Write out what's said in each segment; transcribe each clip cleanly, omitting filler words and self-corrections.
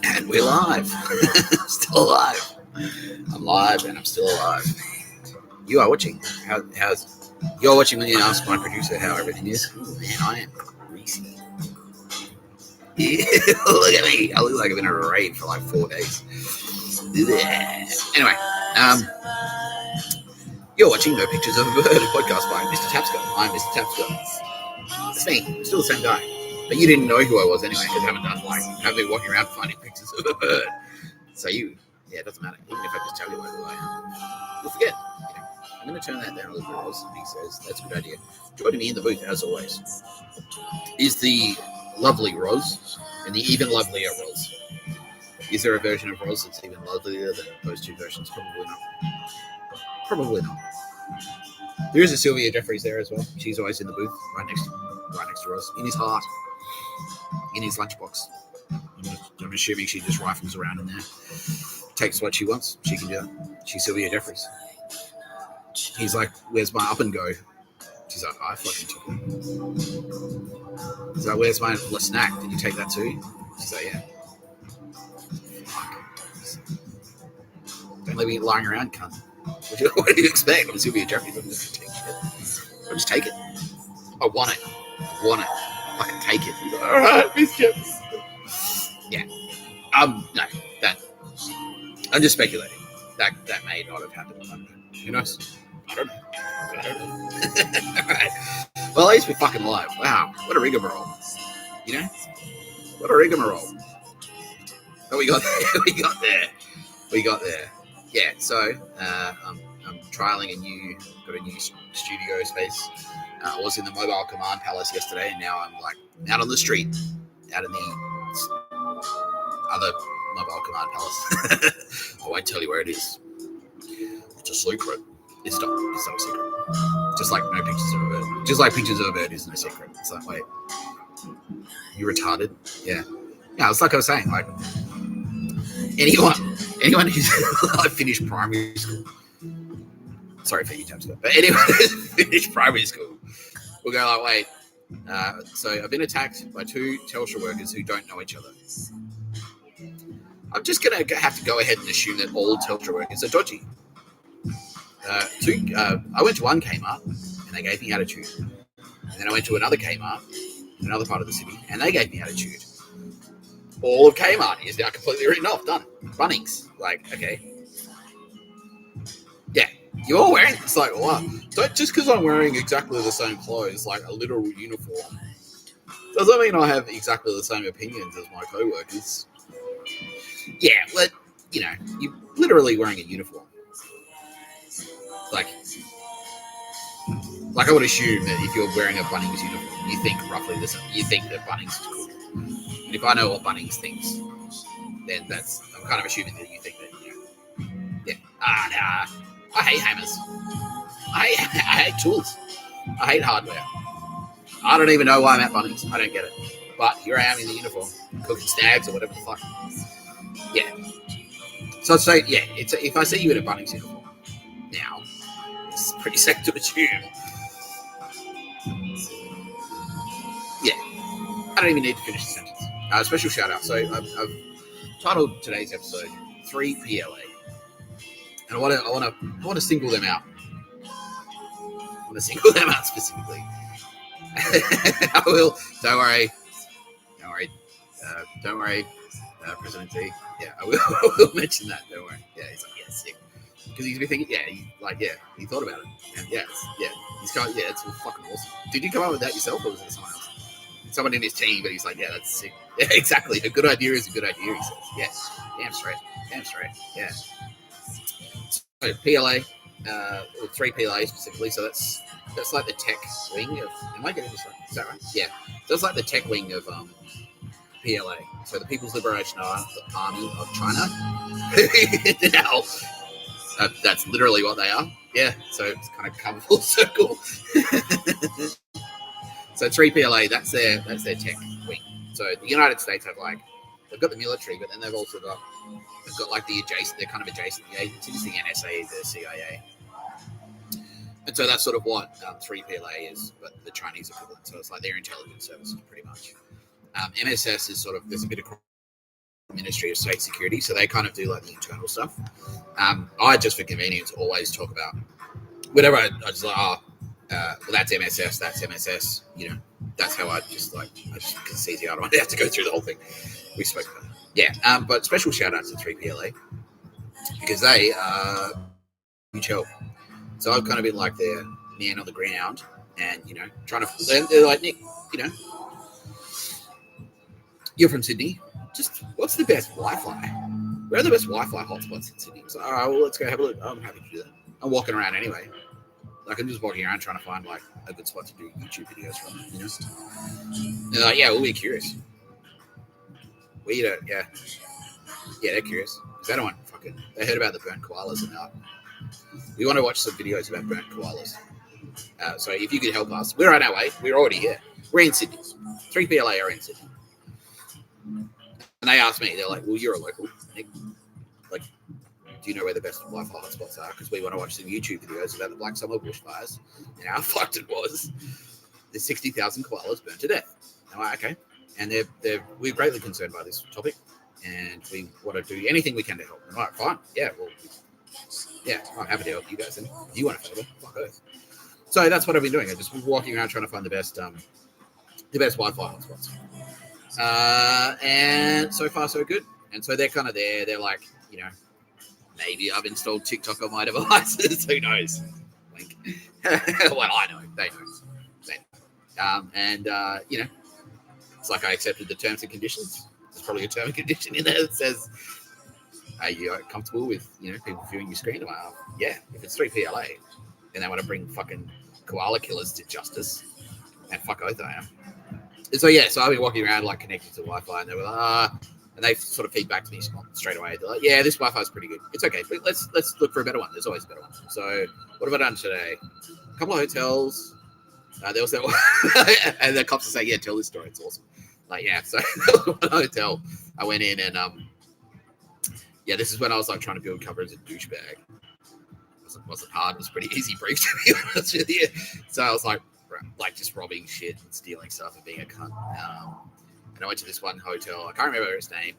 And we're live. Still alive. I'm live and I'm still alive. You are watching. How's you're watching me and ask my producer how everything is? Ooh, man, I am greasy. Yeah, look at me. I look like I've been in a rave for like 4 days. Yeah. Anyway, you're watching No Pictures of a Bird, a podcast by Mr. Tapscott. I'm Mr. Tapscott. It's me. I'm still the same guy. But you didn't know who I was anyway, because I haven't been walking around finding pictures of a bird. So it doesn't matter. Even if I just tell you who I am, you'll forget. I'm going to turn that down a little bit, Roz. And he says, that's a good idea. Joining me in the booth, as always, is the lovely Roz and the even lovelier Roz. Is there a version of Roz that's even lovelier than those two versions? Probably not. Probably not. There is a Sylvia Jeffries there as well. She's always in the booth, right next to Roz, in his heart, in his lunchbox. I'm assuming she just rifles around in there, takes what she wants. She can do that. She's Sylvia Jeffries. He's like, "Where's my up and go?" She's like, "I fucking took it." He's like, "Where's my snack? Did you take that too?" She's like, "Yeah." Fuck. Don't leave me lying around, cunt. What do you expect? I'm Sylvia Jeffries. I'm just gonna take shit. I'll just take it. I want it. I can take it. All right, Miss Jeffries. Yeah. No, that. I'm just speculating. That may not have happened. Who knows? I don't know. All right. Well, at least we're fucking live. Wow, what a rigmarole. You know? What a rigmarole. But we got there. Yeah, so I'm trialing got a new studio space. I was in the mobile command palace yesterday, and now I'm like out on the street, out in the other mobile command palace. I won't tell you where it is. It's a secret. It's not a secret. Just like no pictures of a bird. Just like pictures of a bird is no secret. It's like, wait, you retarded? Yeah. Yeah, it's like I was saying, like anyone who's I finished primary school. Sorry for you, Tapscott. But anyone who's finished primary school will go like, wait. So I've been attacked by two Telstra workers who don't know each other. I'm just going to have to go ahead and assume that all Telstra workers are dodgy. I went to one Kmart and they gave me attitude. And then I went to another Kmart in another part of the city and they gave me attitude. All of Kmart is now completely written off. Done. Bunnings. Like, okay. Yeah. You're all wearing it's like, what? Don't just because I'm wearing exactly the same clothes, like a literal uniform, doesn't mean I have exactly the same opinions as my co-workers. Yeah, but you're literally wearing a uniform. Like I would assume that if you're wearing a Bunnings uniform, you think roughly the same. You think that Bunnings is cool. And if I know what Bunnings thinks, then I'm kind of assuming that you think that, yeah. Nah. I hate hammers. I hate tools. I hate hardware. I don't even know why I'm at Bunnings. I don't get it. But here I am in the uniform, cooking snags or whatever the fuck. Yeah. So I'd say, yeah, if I see you in a Bunnings uniform now, it's pretty safe to assume. Yeah. I don't even need to finish the sentence. Special shout out. So I've titled today's episode 3 PLA. And I want to single them out. I want to single them out specifically. I will. Don't worry. President T. Yeah, I will mention that. Don't worry. Yeah, he's like, yeah, sick. Because he's been thinking, he thought about it. And he's going, it's fucking awesome. Did you come up with that yourself or was it someone else? Someone in his team, but he's like, yeah, that's sick. Yeah, exactly. A good idea is a good idea, he says. Yes. Damn straight. Yeah. So PLA, or 3 PLA specifically, so that's like the tech wing of, am I getting this right? Is that right? Yeah. So it's like the tech wing of PLA. So the People's Liberation Army of China. Now, that's literally what they are. Yeah, so it's kind of come full circle. So 3 PLA, that's their tech wing. So the United States have they've got the military, but then they've got like they're kind of adjacent agencies, the NSA, the CIA. And so that's sort of what 3 PLA is, but the Chinese equivalent. So it's like their intelligence services, pretty much. MSS is sort of, there's a bit of Ministry of State Security, so they kind of do like the internal stuff. I just for convenience always talk about whatever. I just like, well, that's MSS, that's MSS. You know, that's how I just because it's easy. I don't have to go through the whole thing. We spoke about it. Yeah, but special shout out to 3PLA because they are huge help. So I've kind of been like their man on the ground, and you know, trying to. They're like, Nick, you know, you're from Sydney. Just what's the best Wi-Fi? Where are the best Wi-Fi hotspots in Sydney? So, all right, well, let's go have a look. I'm happy to do that. I'm walking around anyway. Like I'm just walking around trying to find like a good spot to do YouTube videos from. You know, and they're like, yeah, we'll be curious. We don't, yeah, they're curious because they don't want fucking. They heard about the burnt koalas and we want to watch some videos about burnt koalas. So if you could help us, we're on our way. We're already here. We're in Sydney. 3PLA are in Sydney. And they asked me, they're like, well, you're a local, Nick. Like, do you know where the best Wi-Fi hotspots are? Because we want to watch some YouTube videos about the Black Summer bushfires and how fucked it was. There's 60,000 koalas burned to death. I'm like, okay. And we're greatly concerned by this topic. And we want to do anything we can to help. I'm like, fine. Yeah, well, yeah, I'm happy to help you guys. And if you want a favor, fuck oath. So that's what I've been doing. I've just been walking around trying to find the best Wi-Fi hotspots. And so far so good. And so they're kind of there. They're like, you know, maybe I've installed TikTok on my devices. Who knows? Wink. Well, I know. They know. And you know, it's like I accepted the terms and conditions. There's probably a term and condition in there that says, are you comfortable with, you know, people viewing your screen? Well, yeah, if it's 3PLA and they want to bring fucking koala killers to justice, and fuck oath I am. And so yeah, so I've been walking around like connected to Wi-Fi, and they were like, and they sort of feed back to me straight away. They're like, yeah, this Wi-Fi is pretty good. It's okay, but let's look for a better one. There's always a better one. So what have I done today? A couple of hotels. There was that one, and the cops are saying, yeah, tell this story. It's awesome. Like, yeah, so one hotel I went in, and yeah, this is when I was like trying to build cover as a douchebag. It wasn't hard. It was pretty easy brief, to be honest with you. So I was like just robbing shit and stealing stuff and being a cunt. And I went to this one hotel. I can't remember its name.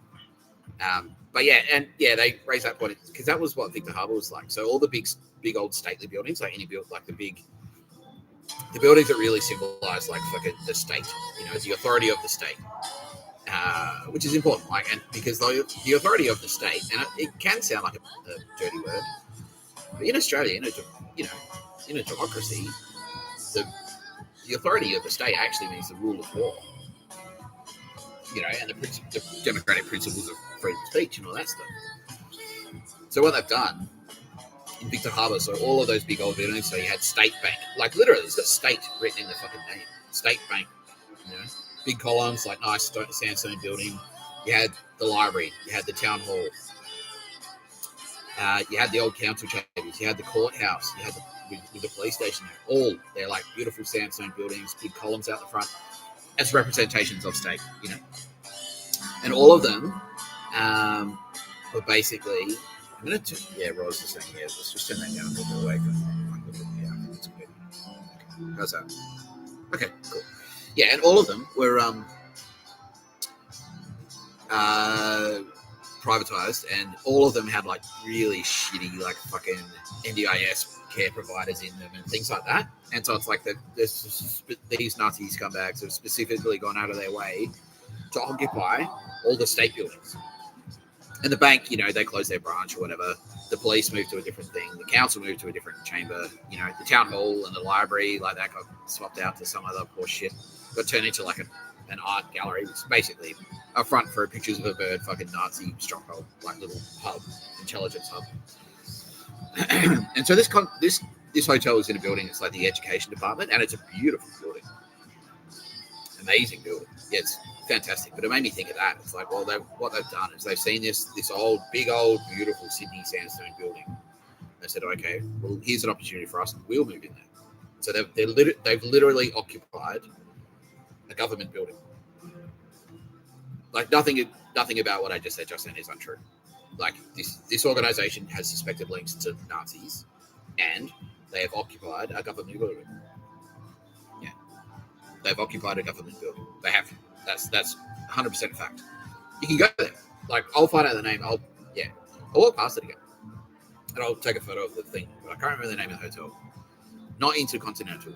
But yeah, and yeah, they raised that point because that was what Victor Harbour was like. So all the big old stately buildings, like any build, like the buildings that really symbolize like fucking the state, you know, the authority of the state, which is important. Like, and because the authority of the state, and it can sound like a dirty word, but in Australia, in a democracy, the authority of the state actually means the rule of law. You know, and the democratic principles of freedom of speech and all that stuff. So what they've done in Victor Harbour, so all of those big old buildings, so you had State Bank, like literally it's got state written in the fucking name, State Bank, you know, big columns, like nice sandstone building. You had the library, you had the town hall, you had the old council chambers, you had the courthouse, you had with the police station there. They're like beautiful sandstone buildings, big columns out the front as representations of state, you know. And all of them were basically, I'm going to, yeah, Roz is saying, yeah, let's just turn that down a little bit away. Yeah, I think it's good. Okay. How's that? Okay, cool. Yeah, and all of them were privatized, and all of them had like really shitty, like fucking NDIS care providers in them and things like that. And so it's like these Nazi scumbags have specifically gone out of their way to occupy all the state buildings. And the bank, you know, they closed their branch or whatever. The police moved to a different thing. The council moved to a different chamber. You know, the town hall and the library, like that, got swapped out to some other poor shit. Got turned into like an art gallery, which is basically a front for pictures of a bird, fucking Nazi stronghold, like little hub, intelligence hub. And so this hotel is in a building. It's like the education department, and it's a beautiful building, amazing building. Yeah, it's fantastic. But it made me think of that. It's like, well, what they've done is they've seen this big old beautiful Sydney sandstone building. They said, okay, well, here's an opportunity for us, and we'll move in there. So they've literally occupied a government building. Like nothing about what I just said just then is untrue. Like this organization has suspected links to Nazis, and they have occupied a government building. Yeah, they've occupied a government building. They have. That's 100% fact. You can go there. Like, I'll find out the name. I'll walk past it again. And I'll take a photo of the thing. But I can't remember the name of the hotel. Not Intercontinental.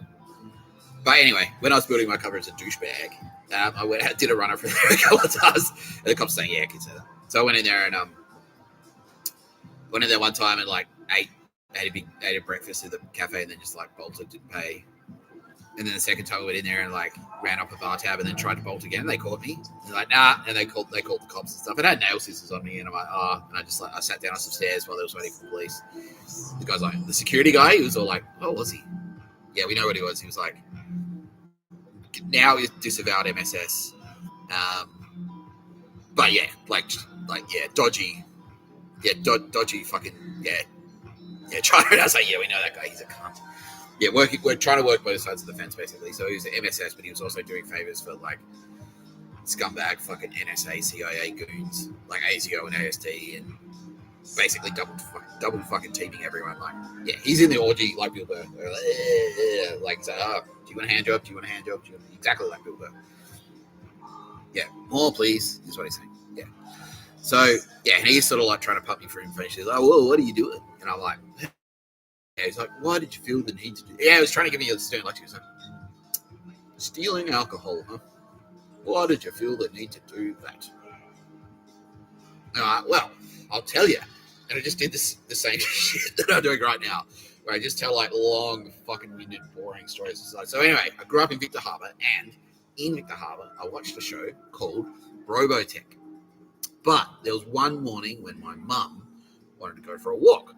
But anyway, when I was building my cover as a douchebag, I went out, did a runner for there a couple of times. And the cops saying, yeah, I can say that. So I went in there and went in there one time and like ate a breakfast at the cafe and then just like bolted, didn't pay. And then the second time I went in there and like ran up a bar tab and then tried to bolt again. They caught me. They're like, nah. And they called the cops and stuff. And I had nail scissors on me and I'm like, oh. And I sat down on some stairs while they was waiting for the police. The guy's like, the security guy, he was all like, oh, was he? Yeah, we know what he was. He was like, now he's disavowed MSS. But yeah, dodgy. Yeah, dodgy fucking, yeah, China. And I was like, yeah, we know that guy. He's a cunt. Yeah, we're trying to work both sides of the fence, basically. So he was at MSS, but he was also doing favors for, like, scumbag fucking NSA, CIA goons, like ASIO and AST, and basically double fucking teaming everyone. Like, yeah, he's in the orgy like Bill Burr. Like, he's like, oh, do you want a hand job? Exactly like Bill Burr. Yeah, more please, is what he's saying. Yeah. So, yeah, and he's sort of like trying to pump me for information. He's like, oh, well, what are you doing? And I'm like, yeah, he's like, why did you feel the need to do? Yeah, he was trying to give me a stern lecture. He's like, stealing alcohol, huh? Why did you feel the need to do that? Well, I'll tell you. And I just did the same shit that I'm doing right now, where I just tell like long, fucking winded, boring stories. So anyway, I grew up in Victor Harbor, and in Victor Harbor, I watched a show called Robotech. But there was one morning when my mum wanted to go for a walk.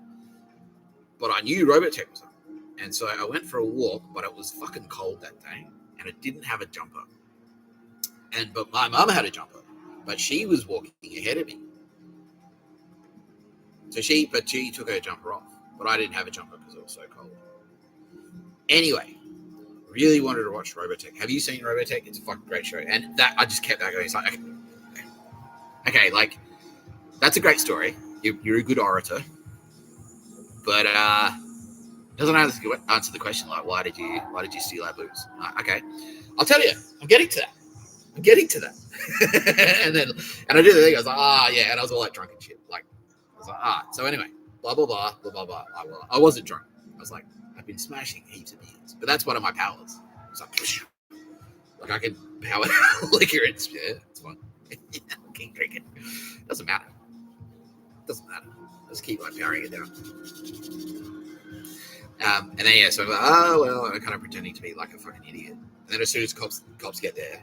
But I knew Robotech was up. And so I went for a walk, but it was fucking cold that day, and it didn't have a jumper. But my mum had a jumper, but she was walking ahead of me. So she took her jumper off, but I didn't have a jumper because it was so cold. Anyway, really wanted to watch Robotech. Have you seen Robotech? It's a fucking great show. And that, I just kept that going. It's like, okay, like, that's a great story. You're a good orator. But doesn't answer the question, like, why did you steal our booze? Okay, I'll tell you. I'm getting to that. and I did the thing. I was like, yeah, and I was all like drunk and shit. Like, I was like, So anyway, blah blah blah blah blah blah. I wasn't drunk. I was like, I've been smashing heaps of beers, but that's one of my powers. It's like I can power liquor and it's fun. Keep drinking. Doesn't matter. Just keep like powering it down. And then yeah, so I'm like, I'm kind of pretending to be like a fucking idiot. And then as soon as cops get there,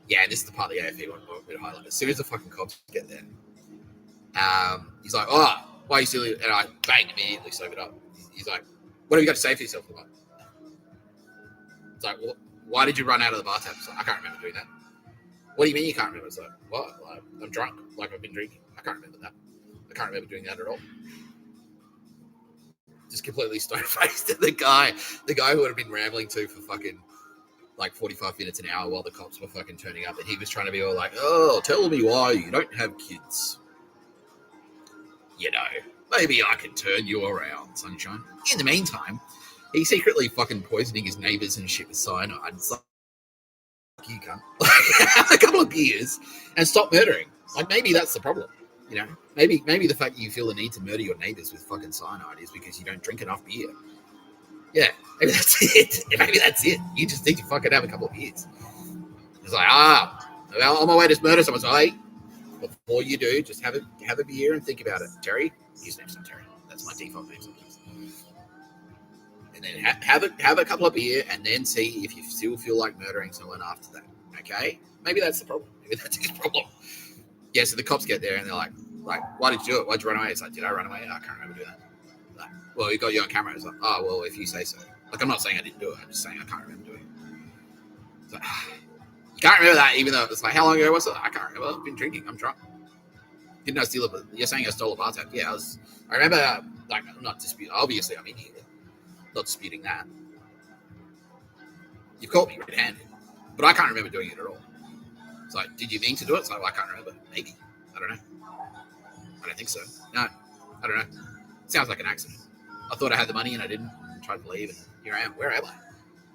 yeah, and this is the part of the AFE one to highlight. As soon as the fucking cops get there, he's like, why are you stealing? And I bang immediately soak it up. He's like, what have you got to say for yourself? Like, it's like, why did you run out of the bar tab? Like, I can't remember doing that. What do you mean you can't remember? It's like, what? Like, I'm drunk. Like, I've been drinking. I can't remember that. I can't remember doing that at all. Just completely stone-faced. The guy who would have been rambling to for fucking like 45 minutes an hour while the cops were fucking turning up, and he was trying to be all like, oh, tell me why you don't have kids. You know, maybe I can turn you around, sunshine. In the meantime, he's secretly fucking poisoning his neighbors and shit with cyanide. It's like, you can't. Like, have a couple of beers and stop murdering. Like, maybe that's the problem. You know, maybe the fact that you feel the need to murder your neighbors with fucking cyanide is because you don't drink enough beer. Yeah, maybe that's it. Maybe that's it. You just need to fucking have a couple of beers. It's like, well, on my way to murder someone. So, hey, before you do, just have a beer and think about it. Terry, his name's not Terry. That's my default name sometimes. And then have a couple of beer, and then see if you still feel like murdering someone after that. Okay, maybe that's the problem. Maybe that's his problem. Yeah, so the cops get there and they're like, why did you do it? Why'd you run away? It's like, did I run away? I can't remember doing that. Like, well, you got you on camera. It's like, oh, well, if you say so. Like, I'm not saying I didn't do it. I'm just saying I can't remember doing it. It's like, you can't remember that, even though it's like, how long ago was it? I can't remember. I've been drinking. I'm drunk. Didn't I steal it? You're saying I stole a bar tab? Yeah, I remember, like, I'm not disputing. Obviously, I'm in here. Not disputing that. You've caught me red-handed. But I can't remember doing it at all. It's like, did you mean to do it? It's like, well, I can't remember. Maybe. I don't know. I don't think so. No, I don't know. It sounds like an accident. I thought I had the money and I didn't. I tried to leave and here I am. Where am I?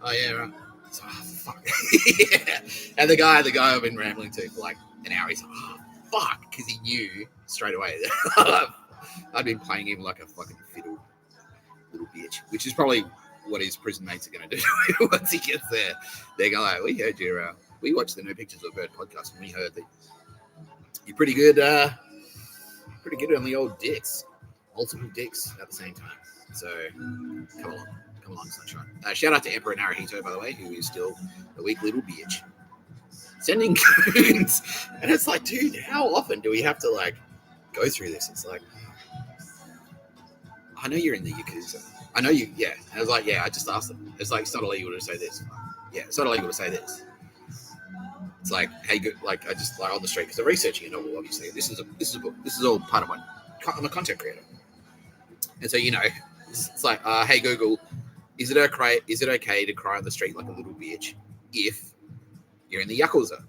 Oh, yeah, right. So, fuck. Yeah. And the guy I've been rambling to for like an hour, he's like, fuck, because he knew straight away. I'd been playing him like a fucking fiddle little bitch, which is probably what his prison mates are going to do once he gets there. They're going like, we heard you, we watched the No Pictures of Bird podcast, and we heard that you're pretty good on the old dicks, multiple dicks at the same time. So come along, sunshine. Shout out to Emperor Naruhito, by the way, who is still a weak little bitch. Sending goons, and it's like, dude, how often do we have to like go through this? It's like, I know you're in the Yakuza. I know you, yeah. And I was like, yeah, I just asked them. It's like, it's not illegal to say this. Yeah, it's not illegal to say this. It's like, hey, like, I just like on the street because I'm researching a novel. Obviously, this is a book. This is all part of I'm a content creator, and so it's like, hey Google, is it okay to cry on the street like a little bitch if you're in the Yakuza?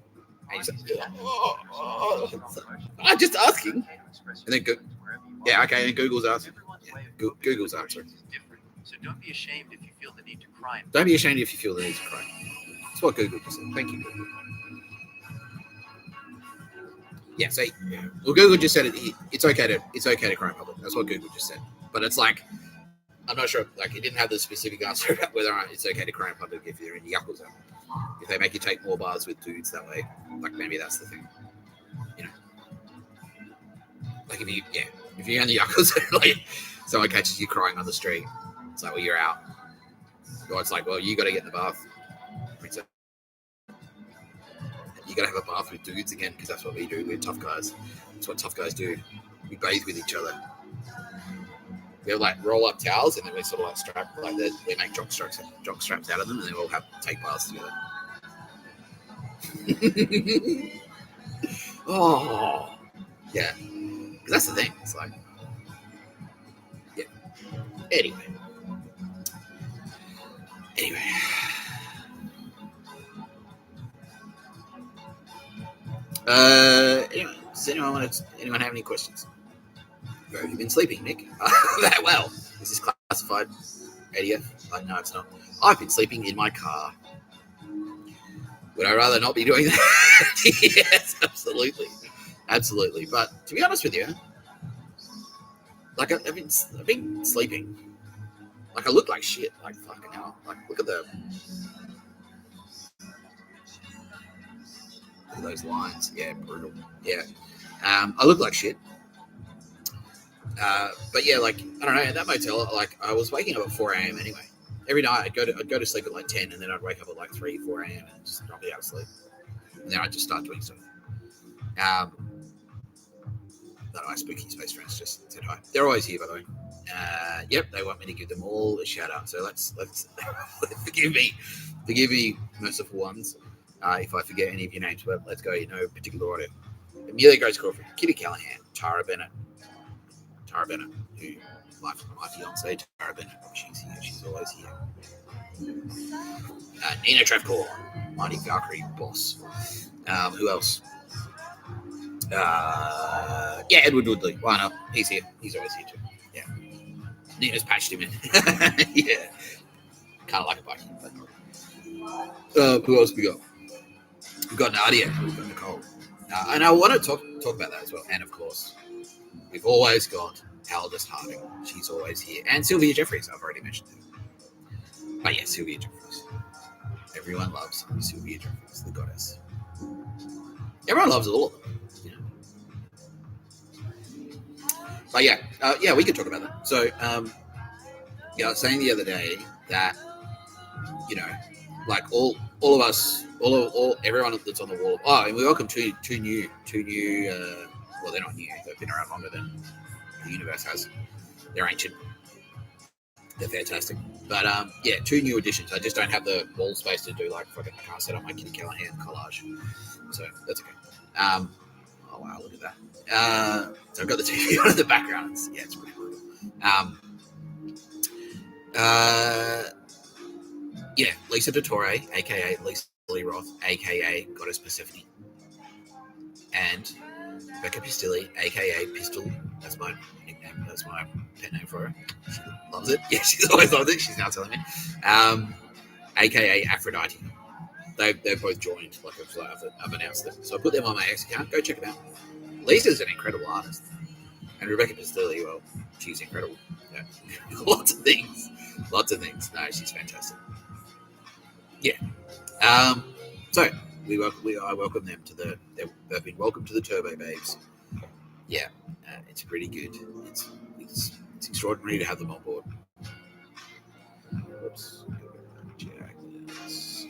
And he's like, I'm just asking. And then yeah, okay, and Google's asking. Yeah, Google's answering. So don't be ashamed if you feel the need to cry. Don't be ashamed if you feel the need to cry. That's what Google just said. Thank you, Google. Yeah, so well, Google just said it's okay to cry in public. That's what Google just said. But it's like, I'm not sure. Like, it didn't have the specific answer about whether or not it's okay to cry in public if you're in the Yakuza. If they make you take more bars with dudes that way, like maybe that's the thing. Like if you're in the Yakuza, like someone catches you crying on the street, it's like, well, you're out. Or it's like, well, you got to get in the bath. You got to have a bath with dudes again, because that's what we do. We're tough guys. That's what tough guys do. We bathe with each other. We have like roll up towels, and then we sort of like strap, like we make jock straps out of them, and then we'll have take baths together. Oh, yeah. That's the thing. It's like, yeah. Anyway. Does anyone have any questions? Where have you been sleeping, Nick? Well, is this classified ADF? No, it's not. I've been sleeping in my car. Would I rather not be doing that? Yes, absolutely. But to be honest with you, like I've been sleeping. Like I look like shit. Like fucking hell. Like look at those lines. Yeah, brutal. Yeah. I look like shit. But yeah, like I don't know. At that motel, like I was waking up at 4 a.m. anyway. Every night I'd go to sleep at like 10, and then I'd wake up at like 3, 4 a.m. and just not be out of sleep. And then I'd just start doing stuff. None of my spooky space friends just said hi. They're always here, by the way. Yep, they want me to give them all a shout out. So let's forgive me, merciful ones, if I forget any of your names. But let's go. Particular order. Amelia Grace Crawford, Kitty Callahan, Tara Bennett, who my fiance, Tara Bennett. She's here. She's always here. Nina Trevcore, Mighty Valkyrie boss. Who else? Edward Woodley. Why not? He's here. He's always here too. Yeah. Nina's patched him in. Yeah. Kind of like a bike. But, who else we got? We've got Nadia. We've got Nicole. And I want to talk about that as well. And of course, we've always got Aldous Harding. She's always here. And Sylvia Jeffries, I've already mentioned her. But yeah, Sylvia Jeffries. Everyone loves Sylvia Jeffries, the goddess. Everyone loves all of them. But yeah, we could talk about that. So, I was saying the other day that, like all of us, everyone that's on the wall. Oh, and we welcome two new. Well, they're not new. They've been around longer than the universe has. They're ancient. They're fantastic. But two new additions. I just don't have the wall space to do I can't set up my Kitty Callahan collage. So that's okay. Oh wow, look at that. So I've got the TV on in the background. It's pretty brutal. Lisa Dottore, aka Lisa Lee Roth, aka Goddess Persephone, and Becca Pistilli, aka Pistol. That's my nickname. That's my pet name for her. She loves it. Yeah, she's always loved it. She's now telling me. Aka Aphrodite. They've both joined. I've announced them. So I put them on my X account. Go check it out. Lisa's an incredible artist. And Rebecca Pistilli, well, she's incredible. Yeah. Lots of things. No, she's fantastic. Yeah. So I welcome them to they've been welcomed to the Turbo Babes. Yeah, it's pretty good. It's extraordinary to have them on board. Whoops. Check this.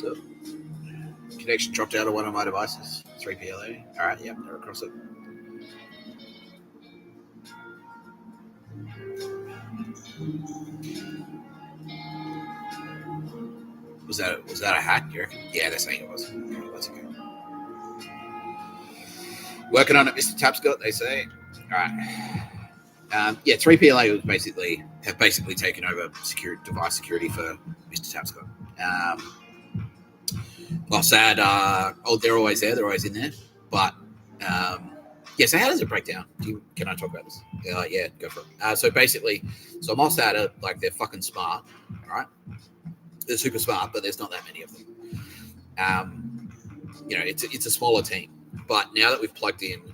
So, connection dropped out of one of my devices. 3PLA. All right, yep, they're across it. Was that a hack? You reckon? Yeah, they're saying it was. Yeah, that's okay. Working on it, Mr. Tapscott, they say. All right. 3PLA have basically taken over device security for Mr. Tapscott. Mossad, they're always there. They're always in there. But so how does it break down? Can I talk about this? Yeah, go for it. So Mossad are like, they're fucking smart, right? They're super smart, but there's not that many of them. It's a smaller team. But now that we've plugged in